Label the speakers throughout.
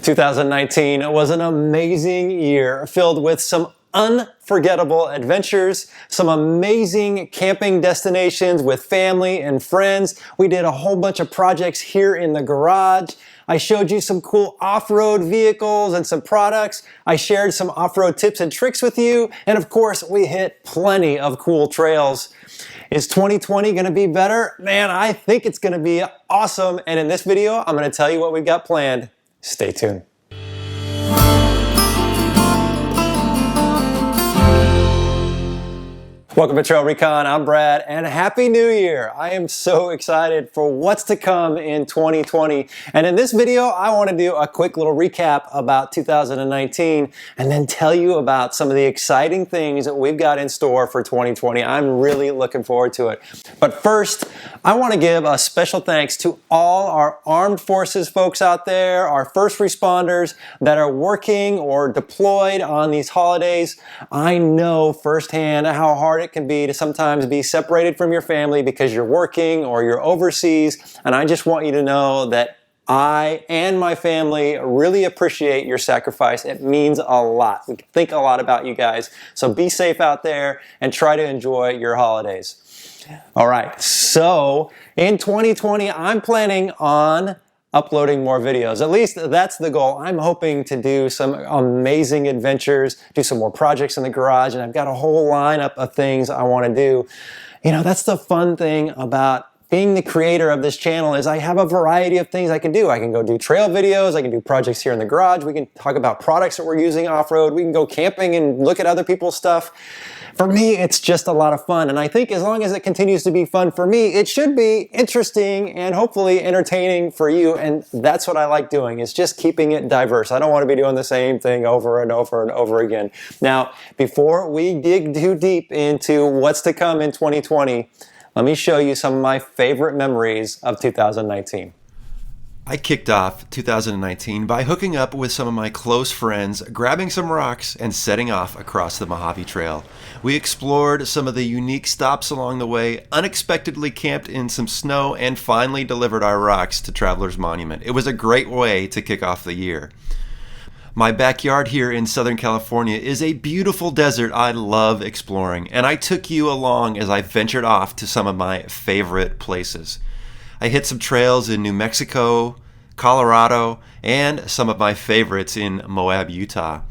Speaker 1: 2019 was an amazing year filled with some unforgettable adventures, some amazing camping destinations with family and friends. We did a whole bunch of projects here in the garage. I showed you some cool off-road vehicles and some products. I shared some off-road tips and tricks with you. And of course, we hit plenty of cool trails. Is 2020 going to be better? Man, I think it's going to be awesome. And in this video, I'm going to tell you what we've got planned. Stay tuned. Welcome to Trail Recon. I'm Brad, and Happy New Year. I am so excited for what's to come in 2020. And in this video, I want to do a quick little recap about 2019 and then tell you about some of the exciting things that we've got in store for 2020. I'm really looking forward to it. But first, I want to give a special thanks to all our armed forces folks out there, our first responders that are working or deployed on these holidays. I know firsthand how hard it can be to sometimes be separated from your family because you're working or you're overseas. And I just want you to know that I and my family really appreciate your sacrifice. It means a lot. We think a lot about you guys. So be safe out there and try to enjoy your holidays. All right, so in 2020, I'm planning on uploading more videos. At least that's the goal. I'm hoping to do some amazing adventures, do some more projects in the garage, and I've got a whole lineup of things I want to do. You know, that's the fun thing about being the creator of this channel is I have a variety of things I can do. I can go do trail videos, I can do projects here in the garage, we can talk about products that we're using off-road, we can go camping and look at other people's stuff. For me, it's just a lot of fun, and I think as long as it continues to be fun for me, it should be interesting and hopefully entertaining for you, and that's what I like doing, is just keeping it diverse. I don't want to be doing the same thing over and over and over again. Now, before we dig too deep into what's to come in 2020, let me show you some of my favorite memories of 2019.
Speaker 2: I kicked off 2019 by hooking up with some of my close friends, grabbing some rocks, and setting off across the Mojave Trail. We explored some of the unique stops along the way, unexpectedly camped in some snow, and finally delivered our rocks to Traveler's Monument. It was a great way to kick off the year. My backyard here in Southern California is a beautiful desert I love exploring, and I took you along as I ventured off to some of my favorite places. I hit some trails in New Mexico, Colorado, and some of my favorites in Moab, Utah.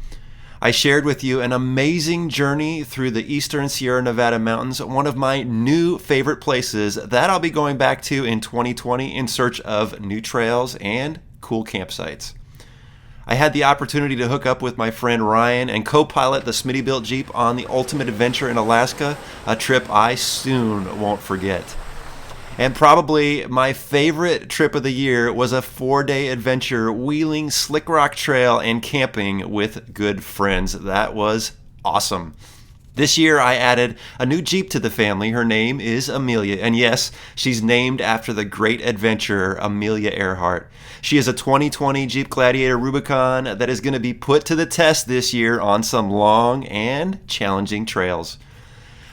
Speaker 2: I shared with you an amazing journey through the eastern Sierra Nevada mountains, one of my new favorite places that I'll be going back to in 2020 in search of new trails and cool campsites. I had the opportunity to hook up with my friend Ryan and co-pilot the Smitty-built Jeep on the ultimate adventure in Alaska, a trip I soon won't forget. And probably my favorite trip of the year was a 4-day adventure wheeling Slick Rock Trail and camping with good friends. That was awesome. This year I added a new Jeep to the family. Her name is Amelia, and yes, she's named after the great adventurer Amelia Earhart. She is a 2020 Jeep Gladiator Rubicon that is going to be put to the test this year on some long and challenging trails.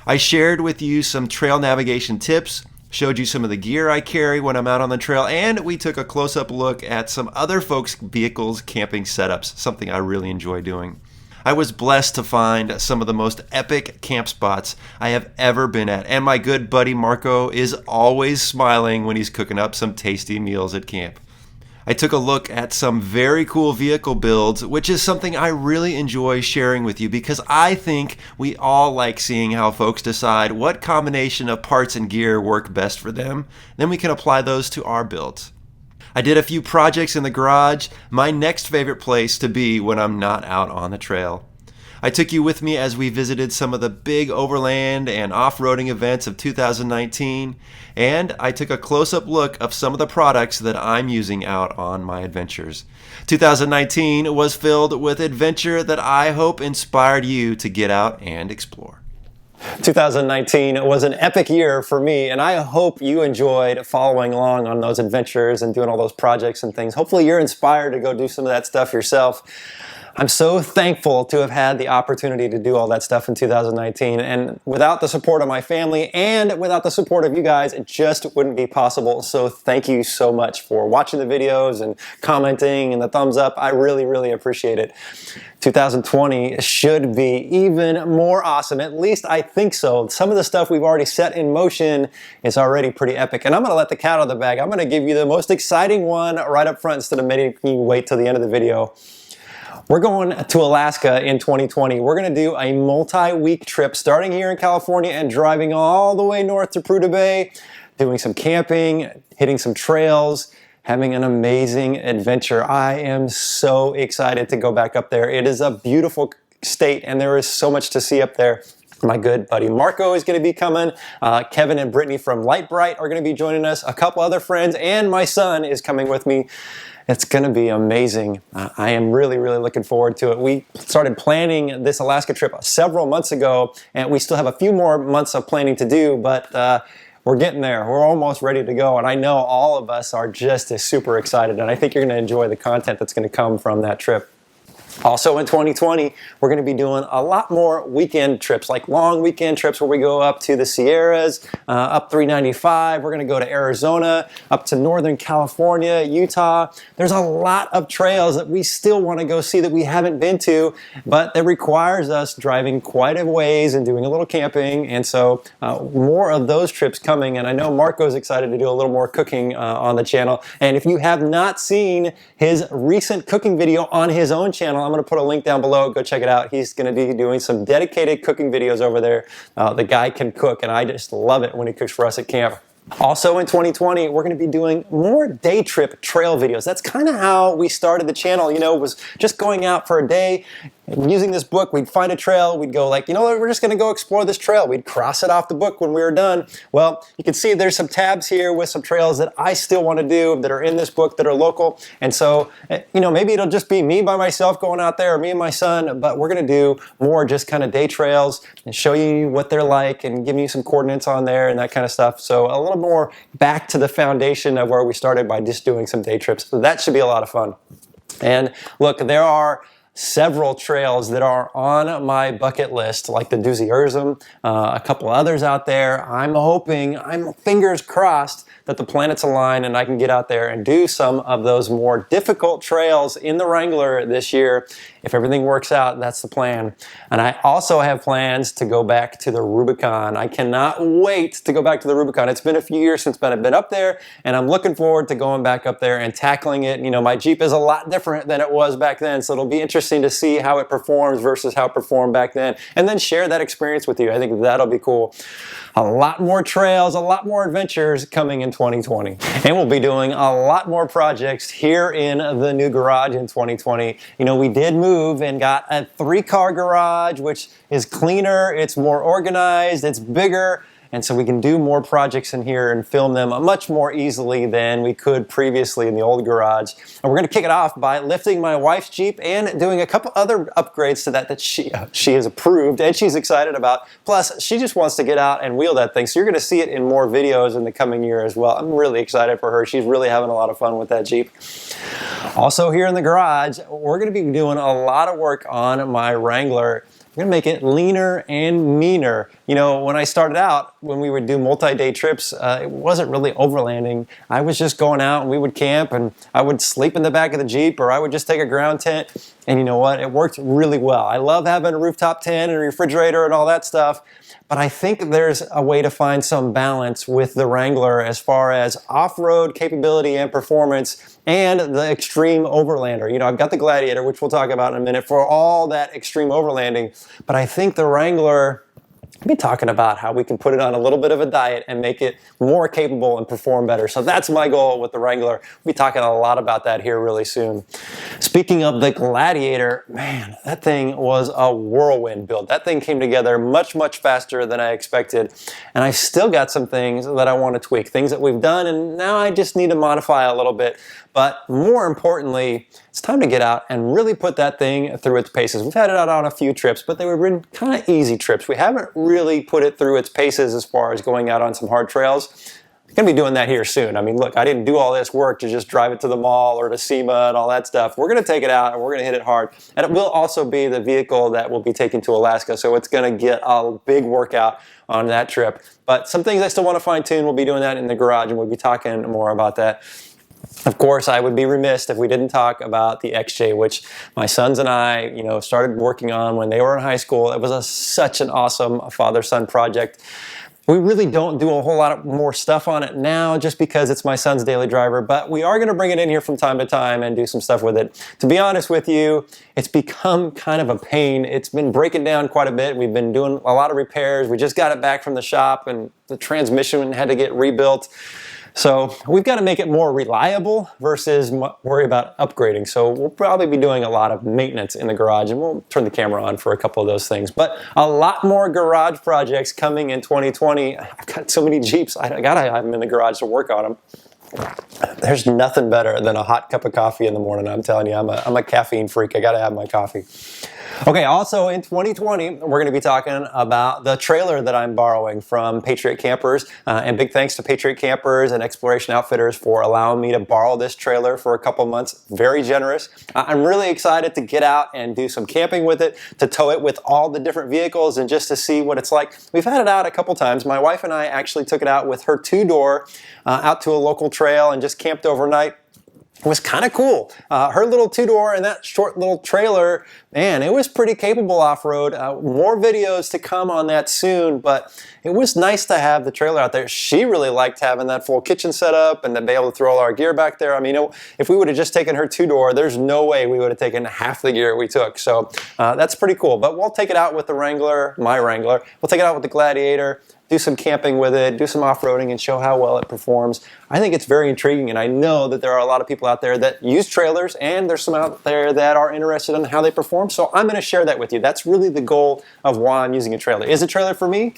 Speaker 2: I shared with you some trail navigation tips, showed you some of the gear I carry when I'm out on the trail, and we took a close-up look at some other folks' vehicles' camping setups, something I really enjoy doing. I was blessed to find some of the most epic camp spots I have ever been at, and my good buddy Marco is always smiling when he's cooking up some tasty meals at camp. I took a look at some very cool vehicle builds, which is something I really enjoy sharing with you because I think we all like seeing how folks decide what combination of parts and gear work best for them. Then we can apply those to our builds. I did a few projects in the garage, my next favorite place to be when I'm not out on the trail. I took you with me as we visited some of the big overland and off-roading events of 2019, and I took a close-up look of some of the products that I'm using out on my adventures. 2019 was filled with adventure that I hope inspired you to get out and explore.
Speaker 1: 2019 was an epic year for me, and I hope you enjoyed following along on those adventures and doing all those projects and things. Hopefully you're inspired to go do some of that stuff yourself. I'm so thankful to have had the opportunity to do all that stuff in 2019. And without the support of my family and without the support of you guys, it just wouldn't be possible. So thank you so much for watching the videos and commenting and the thumbs up. I really, really appreciate it. 2020 should be even more awesome. At least I think so. Some of the stuff we've already set in motion is already pretty epic. And I'm going to let the cat out of the bag. I'm going to give you the most exciting one right up front instead of making you wait till the end of the video. We're going to Alaska in 2020. We're going to do a multi-week trip starting here in California and driving all the way north to Prudhoe Bay, doing some camping, hitting some trails, having an amazing adventure. I am so excited to go back up there. It is a beautiful state and there is so much to see up there. My good buddy Marco is going to be coming. Kevin and Brittany from Light Bright are going to be joining us. A couple other friends and my son is coming with me. It's going to be amazing. I am really, really looking forward to it. We started planning this Alaska trip several months ago, and we still have a few more months of planning to do, but we're getting there. We're almost ready to go, and I know all of us are just as super excited, and I think you're going to enjoy the content that's going to come from that trip. Also in 2020, we're going to be doing a lot more weekend trips, like long weekend trips where we go up to the Sierras, up 395. We're going to go to Arizona, up to Northern California, Utah. There's a lot of trails that we still want to go see that we haven't been to, but that requires us driving quite a ways and doing a little camping. And so more of those trips coming. And I know Marco's excited to do a little more cooking on the channel. And if you have not seen his recent cooking video on his own channel, I'm going to put a link down below. Go check it out. He's going to be doing some dedicated cooking videos over there. The guy can cook, and I just love it when he cooks for us at camp. Also in 2020, we're going to be doing more day trip trail videos. That's kind of how we started the channel, was just going out for a day and using this book. We'd find a trail, we'd go like, we're just going to go explore this trail. We'd cross it off the book when we were done. Well, you can see there's some tabs here with some trails that I still want to do that are in this book that are local. And so, maybe it'll just be me by myself going out there or me and my son, but we're going to do more just kind of day trails and show you what they're like and give you some coordinates on there and that kind of stuff. So a little more back to the foundation of where we started by just doing some day trips. So that should be a lot of fun. And look, there are several trails that are on my bucket list, like the Doozy Urzum, a couple others out there. I'm fingers crossed that the planets align and I can get out there and do some of those more difficult trails in the Wrangler this year. If everything works out, that's the plan. And I also have plans to go back to the Rubicon. I cannot wait to go back to the Rubicon. It's been a few years since I've been up there, and I'm looking forward to going back up there and tackling it. My Jeep is a lot different than it was back then, so it'll be interesting to see how it performs versus how it performed back then, and then share that experience with you. I think that'll be cool. A lot more trails, a lot more adventures coming in 2020. And we'll be doing a lot more projects here in the new garage in 2020. We did move and got a 3-car garage, which is cleaner, it's more organized, it's bigger. And so we can do more projects in here and film them much more easily than we could previously in the old garage. And we're going to kick it off by lifting my wife's Jeep and doing a couple other upgrades to that she has approved and she's excited about. Plus, she just wants to get out and wheel that thing. So you're going to see it in more videos in the coming year as well. I'm really excited for her. She's really having a lot of fun with that Jeep. Also here in the garage, we're going to be doing a lot of work on my Wrangler. We're going to make it leaner and meaner. When I started out, when we would do multi-day trips, it wasn't really overlanding. I was just going out and we would camp and I would sleep in the back of the Jeep or I would just take a ground tent. And you know what? It worked really well. I love having a rooftop tent and a refrigerator and all that stuff. But I think there's a way to find some balance with the Wrangler as far as off-road capability and performance and the extreme overlander. I've got the Gladiator, which we'll talk about in a minute, for all that extreme overlanding. But I think the Wrangler, I'll be talking about how we can put it on a little bit of a diet and make it more capable and perform better. So that's my goal with the Wrangler. We'll be talking a lot about that here really soon. Speaking of the Gladiator, man, that thing was a whirlwind build. That thing came together much, much faster than I expected. And I still got some things that I want to tweak, things that we've done, and now I just need to modify a little bit. But more importantly, it's time to get out and really put that thing through its paces. We've had it out on a few trips, but they were been kind of easy trips. We haven't really put it through its paces as far as going out on some hard trails. Gonna be doing that here soon. I mean, look, I didn't do all this work to just drive it to the mall or to SEMA and all that stuff. We're gonna take it out and we're gonna hit it hard. And it will also be the vehicle that we'll be taking to Alaska, so it's gonna get a big workout on that trip. But some things I still wanna fine tune, we'll be doing that in the garage and we'll be talking more about that. Of course, I would be remiss if we didn't talk about the XJ, which my sons and I, started working on when they were in high school. It was such an awesome father-son project. We really don't do a whole lot more stuff on it now just because it's my son's daily driver, but we are going to bring it in here from time to time and do some stuff with it. To be honest with you, it's become kind of a pain. It's been breaking down quite a bit. We've been doing a lot of repairs. We just got it back from the shop and the transmission had to get rebuilt. So we've got to make it more reliable versus worry about upgrading. So we'll probably be doing a lot of maintenance in the garage and we'll turn the camera on for a couple of those things. But a lot more garage projects coming in 2020. I've got so many Jeeps. I got to have them in the garage to work on them. There's nothing better than a hot cup of coffee in the morning. I'm telling you, I'm a caffeine freak. I got to have my coffee. Okay, also in 2020, we're going to be talking about the trailer that I'm borrowing from Patriot Campers. And big thanks to Patriot Campers and Exploration Outfitters for allowing me to borrow this trailer for a couple months. Very generous. I'm really excited to get out and do some camping with it, to tow it with all the different vehicles and just to see what it's like. We've had it out a couple times. My wife and I actually took it out with her two-door out to a local trail and just camped overnight. It was kind of cool. Her little two-door and that short little trailer, man, it was pretty capable off-road. More videos to come on that soon, but it was nice to have the trailer out there. She really liked having that full kitchen set up and to be able to throw all our gear back there. I mean, if we would have just taken her two-door, there's no way we would have taken half the gear we took. So that's pretty cool. But we'll take it out with the Wrangler, my Wrangler. We'll take it out with the Gladiator, do some camping with it, do some off-roading and show how well it performs. I think it's very intriguing, and I know that there are a lot of people out there that use trailers, and there's some out there that are interested in how they perform, so I'm going to share that with you. That's really the goal of why I'm using a trailer. Is a trailer for me?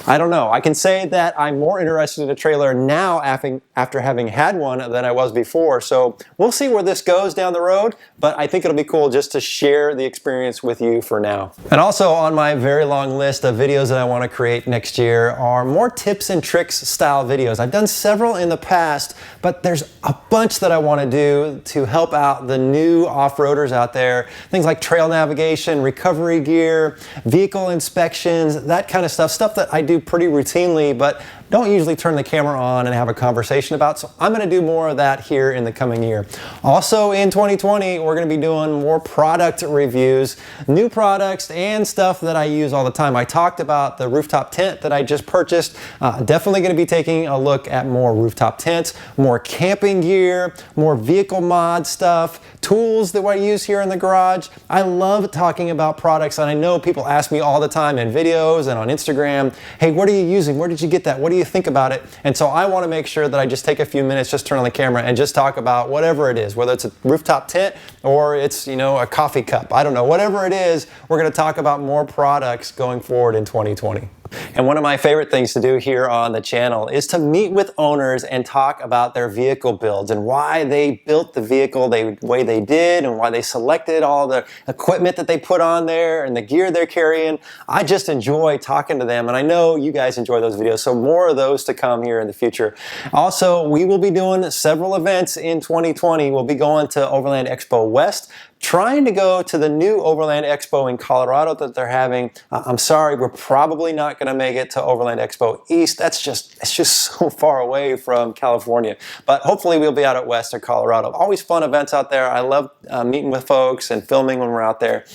Speaker 1: I don't know. I can say that I'm more interested in a trailer now after having had one than I was before. So we'll see where this goes down the road, but I think it'll be cool just to share the experience with you for now. And also on my very long list of videos that I want to create next year are more tips and tricks style videos. I've done several in the past, but there's a bunch that I want to do to help out the new off-roaders out there. Things like trail navigation, recovery gear, vehicle inspections, that kind of stuff that I do pretty routinely, but don't usually turn the camera on and have a conversation about. So I'm going to do more of that here in the coming year. Also in 2020, we're going to be doing more product reviews, new products and stuff that I use all the time. I talked about the rooftop tent that I just purchased. Definitely going to be taking a look at more rooftop tents, more camping gear, more vehicle mod stuff, tools that I use here in the garage. I love talking about products, and I know people ask me all the time in videos and on Instagram, hey, what are you using? Where did you get that? What do you think about it? And so I want to make sure that I just take a few minutes, just turn on the camera and just talk about whatever it is, whether it's a rooftop tent or it's, a coffee cup. I don't know. Whatever it is, we're going to talk about more products going forward in 2020. And one of my favorite things to do here on the channel is to meet with owners and talk about their vehicle builds and why they built the vehicle the way they did and why they selected all the equipment that they put on there and the gear they're carrying. I just enjoy talking to them, and I know you guys enjoy those videos, so more of those to come here in the future. Also, we will be doing several events in 2020. We'll be going to Overland Expo West, trying to go to the new Overland Expo in Colorado that they're having. I'm sorry, we're probably not going to make it to Overland Expo East. It's just so far away from California. But hopefully we'll be out at West or Colorado. Always fun events out there. I love meeting with folks and filming when we're out there.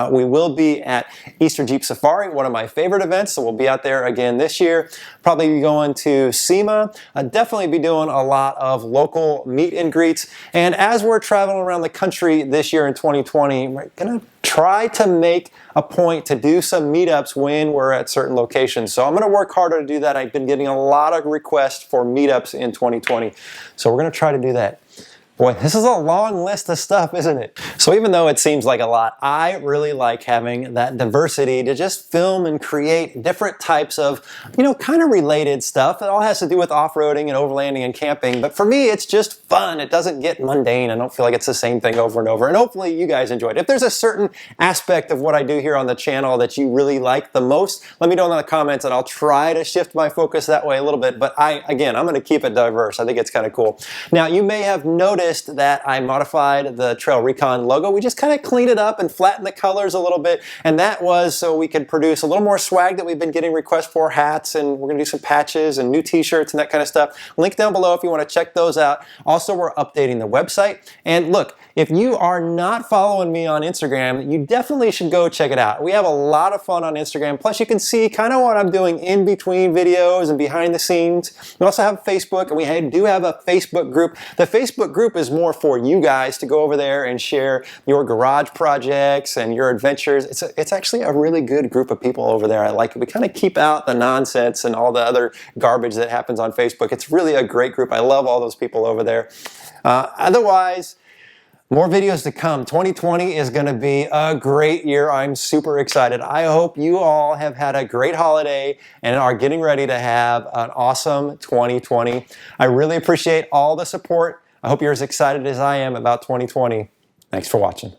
Speaker 1: We will be at Eastern Jeep Safari, one of my favorite events, so we'll be out there again this year. Probably be going to SEMA. Definitely be doing a lot of local meet and greets. And as we're traveling around the country this year in 2020, we're going to try to make a point to do some meetups when we're at certain locations. So I'm going to work harder to do that. I've been getting a lot of requests for meetups in 2020. So we're going to try to do that. Boy, this is a long list of stuff, isn't it? So even though it seems like a lot, I really like having that diversity to just film and create different types of, kind of related stuff. It all has to do with off-roading and overlanding and camping. But for me, it's just fun. It doesn't get mundane. I don't feel like it's the same thing over and over. And hopefully you guys enjoyed it. If there's a certain aspect of what I do here on the channel that you really like the most, let me know in the comments and I'll try to shift my focus that way a little bit. But I'm going to keep it diverse. I think it's kind of cool. Now, you may have noticed that I modified the Trail Recon logo. We just kind of cleaned it up and flattened the colors a little bit, and that was so we could produce a little more swag that we've been getting requests for, hats, and we're going to do some patches and new t-shirts and that kind of stuff. Link down below if you want to check those out. Also, we're updating the website. And look, if you are not following me on Instagram, you definitely should go check it out. We have a lot of fun on Instagram. Plus, you can see kind of what I'm doing in between videos and behind the scenes. We also have Facebook, and we do have a Facebook group. The Facebook group is more for you guys to go over there and share your garage projects and your adventures. It's actually a really good group of people over there. I like it. We kind of keep out the nonsense and all the other garbage that happens on Facebook. It's really a great group. I love all those people over there. Otherwise, more videos to come. 2020 is going to be a great year. I'm super excited. I hope you all have had a great holiday and are getting ready to have an awesome 2020. I really appreciate all the support. I hope you're as excited as I am about 2020. Thanks for watching.